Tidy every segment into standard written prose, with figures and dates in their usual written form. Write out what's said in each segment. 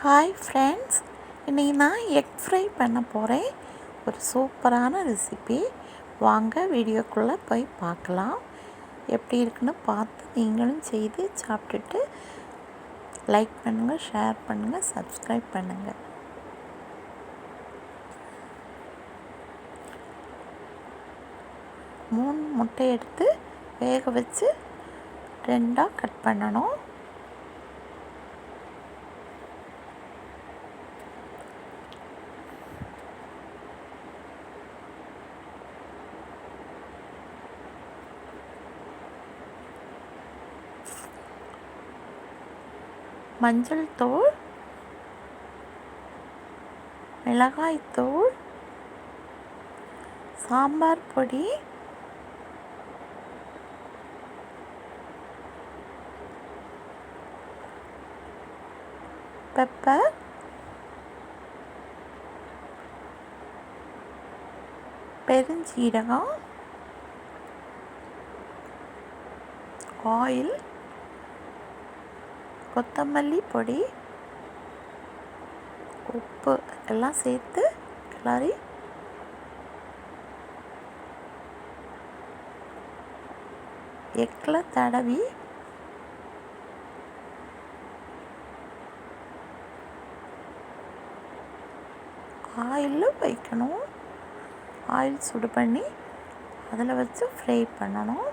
Hi friends, இன்றைக்கி நான் egg fry பண்ண போகிறேன். ஒரு சூப்பரான ரெசிபி. வாங்க வீடியோக்குள்ளே போய் பார்க்கலாம். எப்படி இருக்குன்னு பார்த்து நீங்களும் செய்து சாப்பிட்டுட்டு லைக் பண்ணுங்கள், ஷேர் பண்ணுங்கள், சப்ஸ்கிரைப் பண்ணுங்கள். மூணு முட்டை எடுத்து வேக வச்சு 2ஆக கட் பண்ணணும். மஞ்சள் தூள், மிளகாய் தூள், சாம்பார் பொடி, பெப்பர், பெருஞ்சீரகம், ஆயில், கொத்தமல்லி பொடி, உப்பு எல்லாம் சேர்த்து கிளறி எக்கில் தடவி ஆயிலில் வைக்கணும். ஆயில் சுடு பண்ணி அதில் வச்சு ஃப்ரை பண்ணணும்.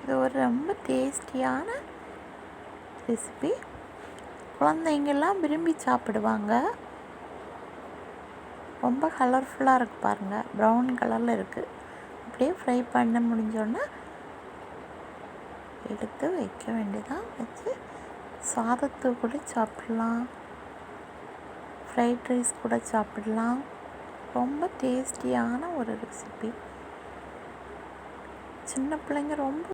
இது ஒரு ரொம்ப டேஸ்டியான ரெசிபி. குழந்தைங்கெல்லாம் விரும்பி சாப்பிடுவாங்க. ரொம்ப கலர்ஃபுல்லாக இருக்குது பாருங்கள், ப்ரௌன் கலரில் இருக்குது. அப்படியே ஃப்ரை பண்ண முடிஞ்சோன்னா எடுத்து வைக்க வேண்டியதான். வச்சு சாதத்து கூட சாப்பிடலாம், ஃப்ரைட் ரைஸ் கூட சாப்பிடலாம். ரொம்ப டேஸ்டியான ஒரு ரெசிபி. சின்ன பிள்ளைங்க ரொம்ப